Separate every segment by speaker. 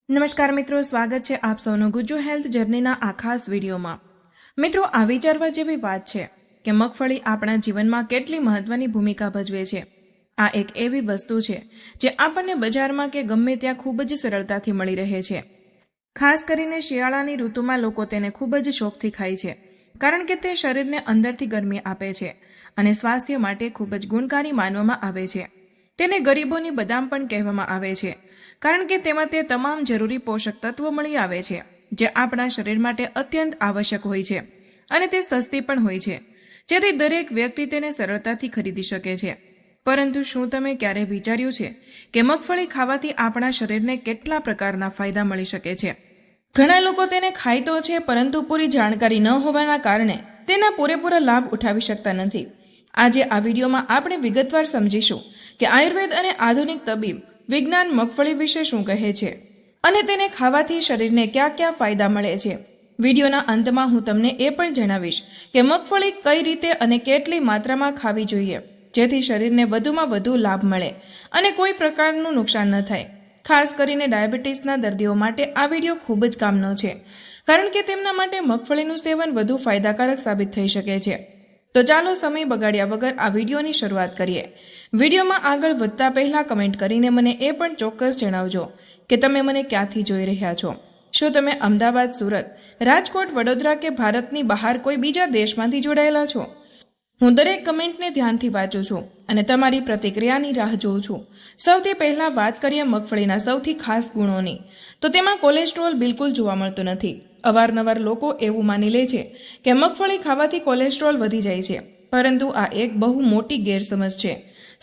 Speaker 1: નમસ્કાર મિત્રો, સ્વાગત છે આપ સૌનું ગુજ્જુ હેલ્થ જર્નીના આ ખાસ વિડીયોમાં। મિત્રો, આ વિચારવા જેવી વાત છે કે મગફળી આપણા જીવનમાં કેટલી મહત્વની ભૂમિકા ભજવે છે। આ એક એવી વસ્તુ છે જે આપણને બજારમાં કે ગમે ત્યાં ખૂબ જ સરળતાથી મળી રહે છે। ખાસ કરીને શિયાળાની ઋતુમાં લોકો તેને ખૂબ જ શોખથી ખાય છે, કારણ કે તે શરીરને અંદરથી ગરમી આપે છે અને સ્વાસ્થ્ય માટે ખૂબ જ ગુણકારી માનવામાં આવે છે। તેને ગરીબોની બદામ પણ કહેવામાં આવે છે, કારણ કે તેમાં તે તમામ જરૂરી પોષક તત્વો મળી આવે છે જે આપણા શરીર માટે અત્યંત આવશ્યક હોય છે અને તે સસ્તી પણ હોય છે, જેથી દરેક વ્યક્તિ તેને સરળતાથી ખરીદી શકે છે। પરંતુ શું તમે ક્યારે વિચાર્યું છે કે મગફળી ખાવાથી આપણા શરીરને કેટલા પ્રકારના ફાયદા મળી શકે છે? ઘણા લોકો તેને ખાય તો છે, પરંતુ પૂરી જાણકારી ન હોવાના કારણે તેના પૂરેપૂરા લાભ ઉઠાવી શકતા નથી। આજે આ વિડીયોમાં આપણે વિગતવાર સમજીશું કે આયુર્વેદ અને આધુનિક તબીબ વિજ્ઞાન મગફળી વિશે શું કહે છે અને તેને ખાવાથી શરીરને કયા કયા ફાયદા મળે છે। વિડીયોના અંતમાં હું તમને એ પણ જણાવીશ કે મગફળી કઈ રીતે અને કેટલી માત્રામાં ખાવી જોઈએ, જેથી શરીરને વધુમાં વધુ લાભ મળે અને કોઈ પ્રકારનું નુકસાન ન થાય। ખાસ કરીને ડાયાબિટીસના દર્દીઓ માટે આ વિડીયો ખૂબ જ કામનો છે, કારણ કે તેમના માટે મગફળીનું સેવન વધુ ફાયદાકારક સાબિત થઈ શકે છે। તો ચાલો સમય બગાડ્યા વગર આ વિડીયોની શરૂઆત કરીએ। વિડીયોમાં આગળ વધતા પહેલા કમેન્ટ કરીને મને એ પણ ચોક્કસ જણાવજો કે તમે મને ક્યાંથી જોઈ રહ્યા છો। શું તમે અમદાવાદ, સુરત, રાજકોટ, વડોદરા કે ભારતની બહાર કોઈ બીજા દેશમાંથી જોડાયેલા છો? હું દરેક કમેન્ટને ધ્યાનથી વાંચું છું અને તમારી પ્રતિક્રિયાની રાહ જોઉં છું। સૌથી પહેલા વાત કરીએ મગફળીના સૌથી ખાસ ગુણોની, તો તેમાં કોલેસ્ટ્રોલ બિલકુલ જોવા મળતો નથી। અવારનવાર લોકો એવું માની લે છે કે મગફળી ખાવાથી કોલેસ્ટ્રોલ વધી જાય છે, પરંતુ આ એક બહુ મોટી ગેરસમજ છે।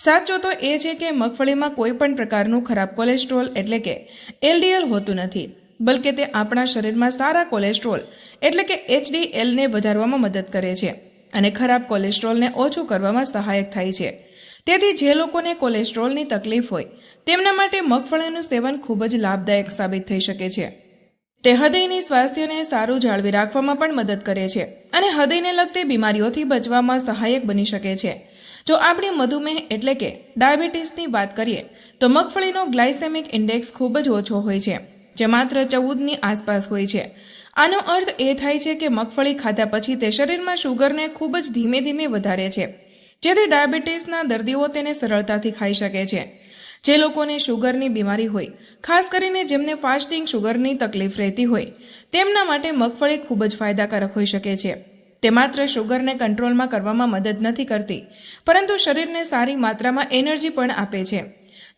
Speaker 1: સાચો તો એ છે કે મગફળીમાં કોઈ પણ પ્રકારનું ખરાબ કોલેસ્ટ્રોલ એટલે કે એલડીએલ હોતું નથી, બલકે તે આપણા શરીરમાં સારા કોલેસ્ટ્રોલ એટલે કે એચડીએલને વધારવામાં મદદ કરે છે અને ખરાબ કોલેસ્ટ્રોલને ઓછું કરવામાં સહાયક થાય છે। તેથી જે લોકોને કોલેસ્ટ્રોલની તકલીફ હોય તેમના માટે મગફળીનું સેવન ખૂબ જ લાભદાયક સાબિત થઈ શકે છે। તે હૃદયની સ્વાસ્થ્યને સારું જાળવી રાખવામાં પણ મદદ કરે છે અને હૃદયને લગતી બીમારીઓથી બચવામાં સહાયક બની શકે છે। જો આપણે મધુમેહ એટલે કે ડાયાબિટીસની વાત કરીએ તો મગફળીનો ગ્લાયસેમિક ઇન્ડેક્સ ખૂબ જ ઓછો હોય છે, જે માત્ર 14ની આસપાસ હોય છે। આનો અર્થ એ થાય છે કે મગફળી ખાધા પછી તે શરીરમાં શુગરને ખૂબ જ ધીમે ધીમે વધારે છે, જેથી ડાયાબિટીસના દર્દીઓ તેને સરળતાથી ખાઈ શકે છે। જે લોકોને શુગરની બીમારી હોય, ખાસ કરીને જેમને ફાસ્ટિંગ શુગરની તકલીફ રહેતી હોય, તેમના માટે મગફળી ખૂબ જ ફાયદાકારક હોઈ શકે છે। તે માત્ર શુગરને કંટ્રોલમાં કરવામાં મદદ નથી કરતી, પરંતુ શરીરને સારી માત્રામાં એનર્જી પણ આપે છે,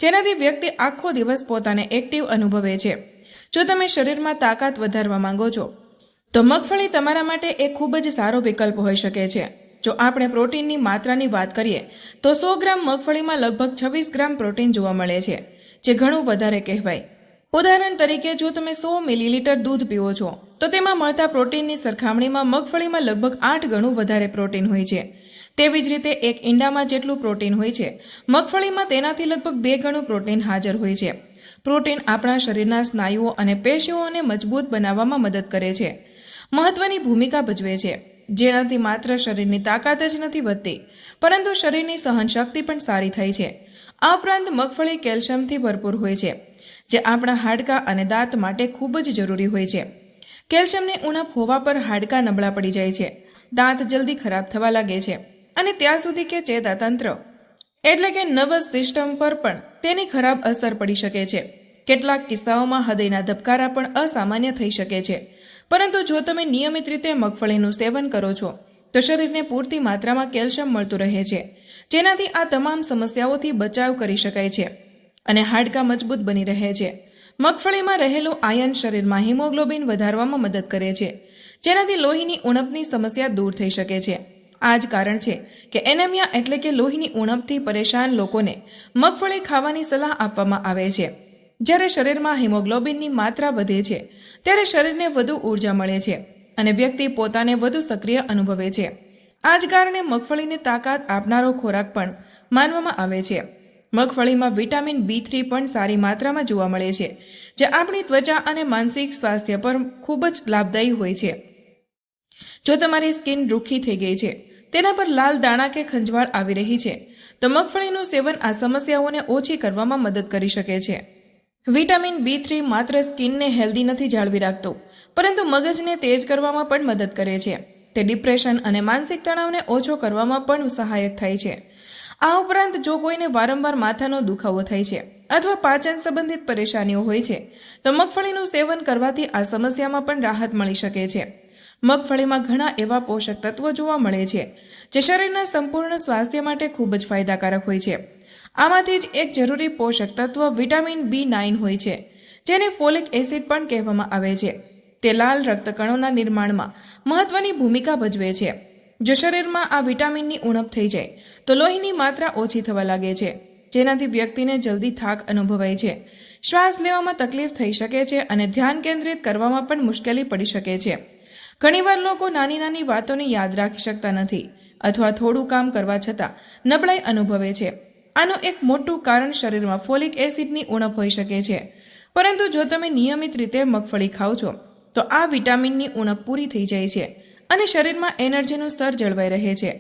Speaker 1: જેનાથી વ્યક્તિ આખો દિવસ પોતાને એક્ટિવ અનુભવે છે। જો તમે શરીરમાં તાકાત વધારવા માંગો છો તો મગફળી તમારા માટે એક ખૂબ જ સારો વિકલ્પ હોઈ શકે છે। જો આપણે પ્રોટીનની માત્રાની વાત કરીએ તો 100 ગ્રામ મગફળીમાં લગભગ 26 ગ્રામ પ્રોટીન જોવા મળે છે, જે ઘણું વધારે કહેવાય। ઉદાહરણ તરીકે, જો તમે 100 મિલીલીટર દૂધ પીવો છો તો તેમાં મળતા પ્રોટીનની સરખામણીમાં મગફળીમાં લગભગ 8 ગણું વધારે પ્રોટીન હોય છે। તેવી જ રીતે એક ઈંડામાં જેટલું પ્રોટીન હોય છે, મગફળીમાં તેનાથી લગભગ 2 ગણું પ્રોટીન હાજર હોય છે। પ્રોટીન આપણા શરીરના સ્નાયુઓ અને પેશીઓને મજબૂત બનાવવામાં મદદ કરે છે, મહત્વની ભૂમિકા ભજવે છે, જેનાથી માત્ર શરીરની તાકાત જ નથી વધતી, પરંતુ શરીરની સહનશક્તિ પણ સારી થાય છે। આ ઉપરાંત મગફળી કેલ્શિયમથી ભરપૂર હોય છે, જે આપણા હાડકાં અને દાંત માટે ખૂબ જ જરૂરી હોય છે। કેલ્શિયમની ઉણપ હોવા પર હાડકાં નબળા પડી જાય છે, દાંત જલ્દી ખરાબ થવા લાગે છે અને ત્યાં સુધી કે ચેતાતંત્ર એટલે કે નર્વસ સિસ્ટમ પર પણ તેની ખરાબ અસર પડી શકે છે। કેટલાક કિસ્સાઓમાં હૃદયના ધબકારા પણ અસામાન્ય થઈ શકે છે, પરંતુ જો તમે નિયમિત રીતે મગફળીનું સેવન કરો છો તો શરીરને પૂરતી માત્રામાં કેલ્શિયમ મળતું રહે છે, જેનાથી આ તમામ સમસ્યાઓથી બચાવ કરી શકાય છે અને હાડકાં મજબૂત બની રહે છે। મગફળીમાં રહેલું આયર્ન શરીરમાં હિમોગ્લોબિન વધારવામાં મદદ કરે છે, જેનાથી લોહીની ઉણપની સમસ્યા દૂર થઈ શકે છે। આ જ કારણ છે કે એનેમિયા એટલે કે લોહીની ઉણપથી પરેશાન લોકોને મગફળી ખાવાની સલાહ આપવામાં આવે છે। જ્યારે શરીરમાં હિમોગ્લોબિનની માત્રા વધે છે ત્યારે શરીરને વધુ ઉર્જા મળે છે અને વ્યક્તિ પોતાને વધુ સક્રિય અનુભવે છે। આ જ કારણે મગફળીને તાકાત આપનારો ખોરાક પણ માનવામાં આવે છે। મગફળીમાં વિટામિન B3 પણ સારી માત્રામાં જોવા મળે છે, જે આપણી ત્વચા અને માનસિક સ્વાસ્થ્ય પર ખૂબ જ લાભદાયી હોય છે। જો તમારી સ્કિન રૂખી થઈ ગઈ છે, તેના પર લાલ દાણા કે ખંજવાળ આવી રહી છે, તો મગફળીનું સેવન આ સમસ્યાઓને ઓછી કરવામાં મદદ કરી શકે છે। વિટામિન B3 માત્ર સ્કિનને હેલ્ધી નથી જાળવી રાખતું, પરંતુ મગજને તેજ કરવામાં પણ મદદ કરે છે. તે ડિપ્રેશન અને માનસિક તણાવને ઓછો કરવામાં પણ સહાયક થાય છે. આ ઉપરાંત જો કોઈને વારંવાર માથાનો દુખાવો થાય છે અથવા પાચન સંબંધિત પરેશાનીઓ હોય છે તો મગફળીનું સેવન કરવાથી આ સમસ્યામાં પણ રાહત મળી શકે છે. મગફળીમાં ઘણા એવા પોષક તત્વો જોવા મળે છે જે શરીરના સંપૂર્ણ સ્વાસ્થ્ય માટે ખૂબ જ ફાયદાકારક હોય છે. આમાંથી જ એક જરૂરી પોષક તત્વ વિટામિન B9 હોય છે, જેને ફોલિક એસિડ પણ કહેવામાં આવે છે. તે લાલ રક્તકણોના નિર્માણમાં મહત્વની ભૂમિકા ભજવે છે. જો શરીરમાં આ વિટામિનની ઉણપ થઈ જાય તો લોહીની માત્રા ઓછી થવા લાગે છે, જેનાથી વ્યક્તિને જલ્દી થાક અનુભવાય છે, શ્વાસ લેવામાં તકલીફ થઈ શકે છે અને ધ્યાન કેન્દ્રિત કરવામાં પણ મુશ્કેલી પડી શકે છે. ઘણીવાર લોકો નાની નાની વાતોને યાદ રાખી શકતા નથી અથવા થોડું કામ કરવા છતાં નબળાઈ અનુભવે છે. આનું એક મોટું કારણ શરીરમાં ફોલિક એસિડની ઉણપ હોઈ શકે છે. પરંતુ જો તમે નિયમિત રીતે મગફળી ખાઓ છો તો આ વિટામિનની ઉણપ પૂરી થઈ જાય છે અને શરીરમાં એનર્જીનું સ્તર જળવાઈ રહે છે.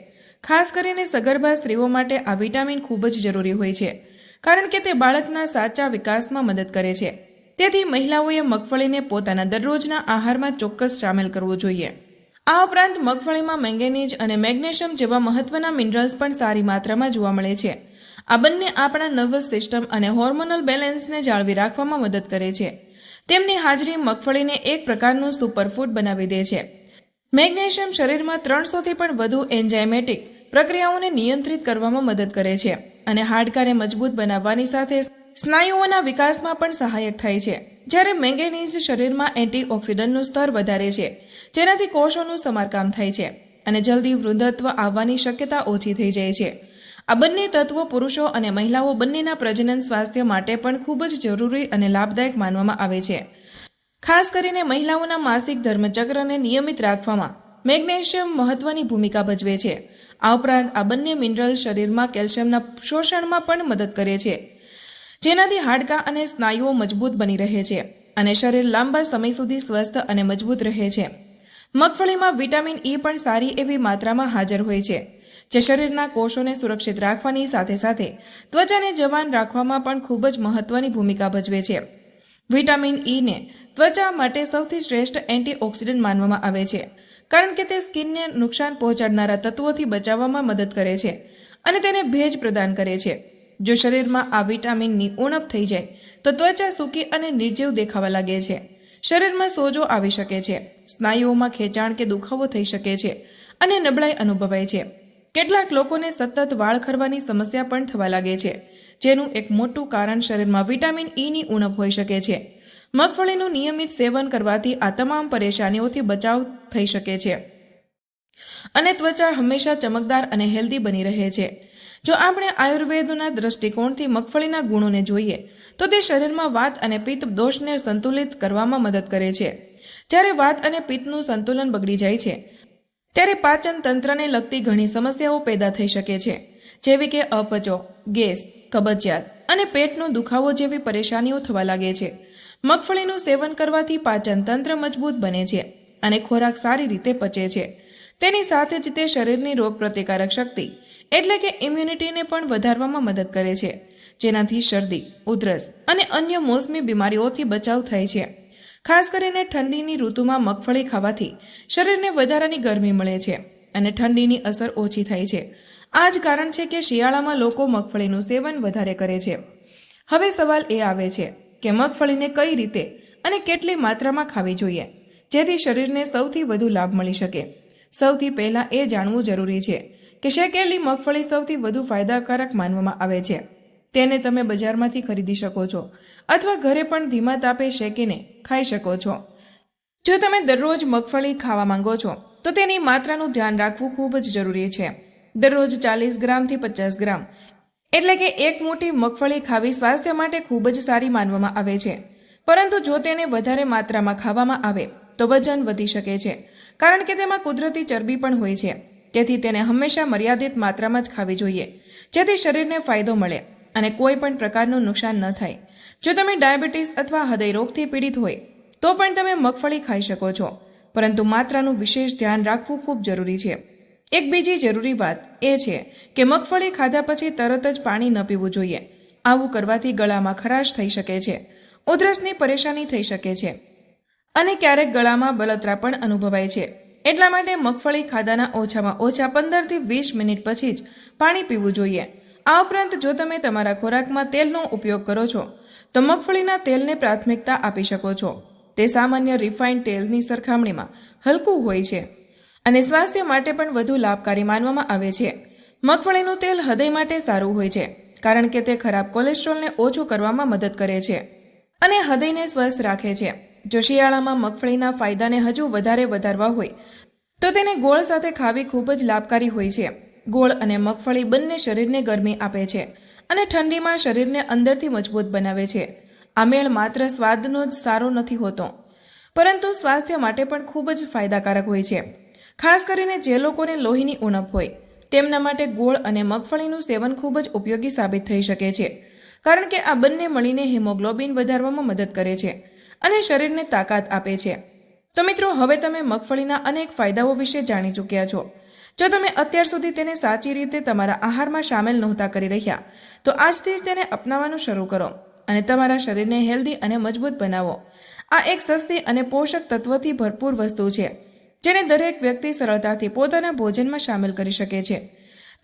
Speaker 1: ખાસ કરીને સગર્ભા સ્ત્રીઓ માટે આ વિટામિન ખૂબ જ જરૂરી હોય છે, કારણ કે તે બાળકના સાચા વિકાસમાં મદદ કરે છે. તેથી મહિલાઓએ મગફળીને પોતાના દરરોજના આહારમાં ચોક્કસ સામેલ કરવો જોઈએ. આ ઉપરાંત મગફળીમાં મેંગેનીઝ અને મેગ્નેશિયમ જેવા મહત્વના મિનરલ્સ પણ સારી માત્રામાં જોવા મળે છે. આ બંને આપણા નર્વસ સિસ્ટમ અને હોર્મોનલ બેલેન્સને જાળવી રાખવામાં મદદ કરે છે. તેમની હાજરી મગફળીને એક પ્રકારનું સુપરફૂડ બનાવી દે છે. મેગ્નેશિયમ શરીરમાં 300થી પણ વધુ એન્ઝાઇમેટિક પ્રક્રિયાઓને નિયંત્રિત કરવામાં મદદ કરે છે અને હાડકાને મજબૂત બનાવવાની સાથે સ્નાયુઓના વિકાસમાં પણ સહાયક થાય છે. જ્યારે મેંગેનીઝ શરીરમાં એન્ટીઓક્સિડન્ટનું સ્તર વધારે છે, જેનાથી કોષોનું સમારકામ થાય છે અને જલ્દી વૃદ્ધત્વ આવવાની શક્યતા ઓછી થઈ જાય છે. આ બંને તત્વો પુરુષો અને મહિલાઓ બંનેના પ્રજનન સ્વાસ્થ્ય માટે પણ ખૂબ જ જરૂરી અને લાભદાયક માનવામાં આવે છે. ખાસ કરીને મહિલાઓના માસિક ધર્મચક્રને નિયમિત રાખવામાં મેગ્નેશિયમ મહત્વની ભૂમિકા ભજવે છે. આ ઉપરાંત આ બંને મિનરલ્સ શરીરમાં કેલ્શિયમના શોષણમાં પણ મદદ કરે છે, જેનાથી હાડકાં અને સ્નાયુઓ મજબૂત બની રહે છે અને શરીર લાંબા સમય સુધી સ્વસ્થ અને મજબૂત રહે છે. મગફળીમાં વિટામિન E પણ સારી એવી માત્રામાં હાજર હોય છે, જે શરીરના કોષોને સુરક્ષિત રાખવાની સાથે સાથે ત્વચાને જવાન રાખવામાં પણ ખૂબ જ મહત્વની ભૂમિકા ભજવે છે. વિટામિન E ને ત્વચા માટે સૌથી શ્રેષ્ઠ એન્ટીઓક્સિડન્ટ માનવામાં આવે છે, કારણ કે તે સ્કિનને નુકસાન પહોંચાડનારા તત્વોથી બચાવવામાં મદદ કરે છે અને તેને ભેજ પ્રદાન કરે છે. જો શરીરમાં આ વિટામિનની ઉણપ થઈ જાય તો ત્વચા સૂકી અને નિર્જીવ દેખાવા લાગે છે, શરીરમાં સોજો આવી શકે છે, સ્નાયુઓમાં ખેંચાણ કે દુખાવો થઈ શકે છે અને નબળાઈ અનુભવાય છે. કેટલાક લોકોને સતત વાળ ખરવાની સમસ્યા પણ થવા લાગે છે, જેનું એક મોટું કારણ શરીરમાં વિટામિન E ની ઉણપ હોઈ શકે છે. મગફળીનું નિયમિત સેવન કરવાથી આ તમામ પરેશાનીઓથી બચાવ થઈ શકે છે અને ત્વચા હંમેશા ચમકદાર અને હેલ્ધી બની રહે છે. જો આપણે આયુર્વેદના દૃષ્ટિકોણથી મગફળીના ગુણોને જોઈએ તો તે શરીરમાં વાત અને પિત્ત દોષને સંતુલિત કરવામાં મદદ કરે છે. જ્યારે વાત અને પિત્તનું સંતુલન બગડી જાય છે ત્યારે પાચન તંત્રને લગતી ઘણી સમસ્યાઓ પેદા થઈ શકે છે, જેવી કે અપચો, ગેસ, કબજિયાત અને પેટનો દુખાવો જેવી પરેશાનીઓ થવા લાગે છે. મગફળીનું સેવન કરવાથી પાચન તંત્ર મજબૂત બને છે અને ખોરાક સારી રીતે પચે છે. તેની સાથે જ તે શરીરની રોગપ્રતિકારક શક્તિ એટલે કે ઇમ્યુનિટીને પણ વધારવામાં મદદ કરે છે, જેનાથી શરદી, ઉધરસ અને અન્ય મોસમી બીમારીઓથી બચાવ થાય છે. ખાસ કરીને ઠંડીની ઋતુમાં મગફળી ખાવાથી શરીરને વધારાની ગરમી મળે છે અને ઠંડીની અસર ઓછી થાય છે. આ જ કારણ છે કે શિયાળામાં લોકો મગફળીનું સેવન વધારે કરે છે. હવે સવાલ એ આવે છે કે મગફળીને કઈ રીતે અને કેટલી માત્રામાં ખાવી જોઈએ જેથી શરીરને સૌથી વધુ લાભ મળી શકે. સૌથી પહેલાં એ જાણવું જરૂરી છે કે શેકેલી મગફળી સૌથી વધુ ફાયદાકારક માનવામાં આવે છે. તેને તમે બજારમાંથી ખરીદી શકો છો અથવા ઘરે પણ ધીમા તાપે શેકીને ખાઈ શકો છો. જો તમે દરરોજ મગફળી ખાવા માંગો છો તો તેની માત્રાનું ધ્યાન રાખવું ખૂબ જ જરૂરી છે. દરરોજ 40 ગ્રામથી 50 ગ્રામ એટલે કે એક મુઠ્ઠી મગફળી ખાવી સ્વાસ્થ્ય માટે ખૂબ જ સારી માનવામાં આવે છે. પરંતુ જો તેને વધારે માત્રામાં ખાવામાં આવે તો વજન વધી શકે છે, કારણ કે તેમાં કુદરતી ચરબી પણ હોય છે. તેથી તેને હંમેશા મર્યાદિત માત્રામાં જ ખાવી જોઈએ, જેથી શરીરને ફાયદો મળે અને કોઈ પણ પ્રકારનું નુકસાન ન થાય. જો તમે ડાયાબિટીસ અથવા હૃદય રોગથી પીડિત હોય તો પણ તમે મગફળી ખાઈ શકો છો, પરંતુ માત્રાનું વિશેષ ધ્યાન રાખવું ખૂબ જરૂરી છે. એક બીજી જરૂરી વાત એ છે કે મગફળી ખાધા પછી તરત જ પાણી ન પીવું જોઈએ. આવું કરવાથી ગળામાં ખરાશ થઈ શકે છે. ઉધરસની પરેશાની થઈ શકે છે અને ક્યારેક ગળામાં બળતરા પણ અનુભવાય છે. એટલા માટે મગફળી ખાધાના ઓછામાં ઓછા 15 થી 20 મિનિટ પછી જ પાણી પીવું જોઈએ. આ ઉપરાંત જો તમે તમારા ખોરાકમાં તેલનો ઉપયોગ કરો છો તો મગફળીના તેલને પ્રાથમિકતા આપી શકો છો. તે સામાન્ય રિફાઇન્ડ તેલની સરખામણીમાં હલકું હોય છે અને સ્વાસ્થ્ય માટે પણ વધુ લાભકારી માનવામાં આવે છે. મગફળીનું તેલ હૃદય માટે સારું હોય છે કારણ કે તે ખરાબ કોલેસ્ટ્રોલને ઓછું કરવામાં મદદ કરે છે અને હૃદયને સ્વસ્થ રાખે છે. જો શિયાળામાં મગફળીના ફાયદાને હજુ વધારે વધારવા હોય તો તેને ગોળ સાથે ખાવી ખૂબ જ લાભકારી હોય છે. ગોળ અને મગફળી બંને શરીરને ગરમી આપે છે અને ઠંડીમાં શરીરને અંદરથી મજબૂત બનાવે છે. આ મેળ માત્ર સ્વાદનો જ સારો નથી હોતો પરંતુ સ્વાસ્થ્ય માટે પણ ખૂબ જ ફાયદાકારક હોય છે. ખાસ કરીને જે લોકોને લોહીની ઉણપ હોય તેમના માટે ગોળ અને મગફળીનું સેવન ખૂબ જ ઉપયોગી સાબિત થઈ શકે છે કારણ કે આ બંને મળીને હિમોગ્લોબિન વધારવામાં મદદ કરે છે અને શરીરને તાકાત આપે છે. તો મિત્રો, હવે તમે મગફળીના અનેક ફાયદાઓ વિશે જાણી ચૂક્યા છો. જો તમે અત્યાર સુધી તેને સાચી રીતે તમારા આહારમાં સામેલ નહોતા કરી રહ્યા તો આજથી જ તેને અપનાવવાનું શરૂ કરો અને તમારા શરીરને હેલ્ધી અને મજબૂત બનાવો. આ એક સસ્તી અને પોષક તત્વથી ભરપૂર વસ્તુ છે જેને દરેક વ્યક્તિ સરળતાથી પોતાના ભોજનમાં સામેલ કરી શકે છે.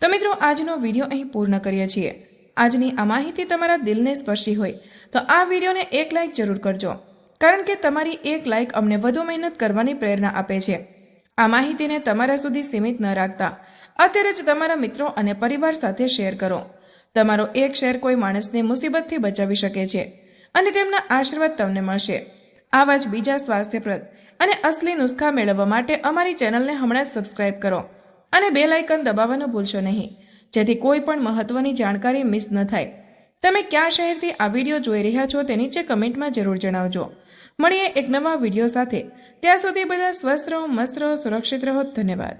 Speaker 1: તો મિત્રો, આજનો વિડીયો અહીં પૂર્ણ કરીએ છીએ. આજની આ માહિતી તમારા દિલને સ્પર્શી હોય તો આ વિડીયોને એક લાઇક જરૂર કરજો કારણ કે તમારી એક લાઇક અમને વધુ મહેનત કરવાની પ્રેરણા આપે છે. આ માહિતીને તમારા સુધી સીમિત ન રાખતા અત્યારે જ તમારા મિત્રો અને પરિવાર સાથે શેર કરો. તમારો એક શેર કોઈ માણસને મુસીબતથી બચાવી શકે છે અને તેમના આશીર્વાદ તમને મળશે. આવા જ બીજા સ્વાસ્થ્યપ્રદ અને અસલી નુસ્ખા મેળવવા માટે અમારી ચેનલને હમણાં જ સબસ્ક્રાઇબ કરો અને બેલ આઇકન દબાવવાનું ભૂલશો નહીં જેથી કોઈ પણ મહત્વની જાણકારી મિસ ન થાય. તમે કયા શહેરથી આ વિડીયો જોઈ રહ્યા છો તે નીચે કમેન્ટમાં જરૂર જણાવજો. મળીએ એક નવા વિડીયો સાથે. ત્યાં સુધી બધા સ્વસ્થ રહો, મસ્ત રહો, સુરક્ષિત રહો. ધન્યવાદ.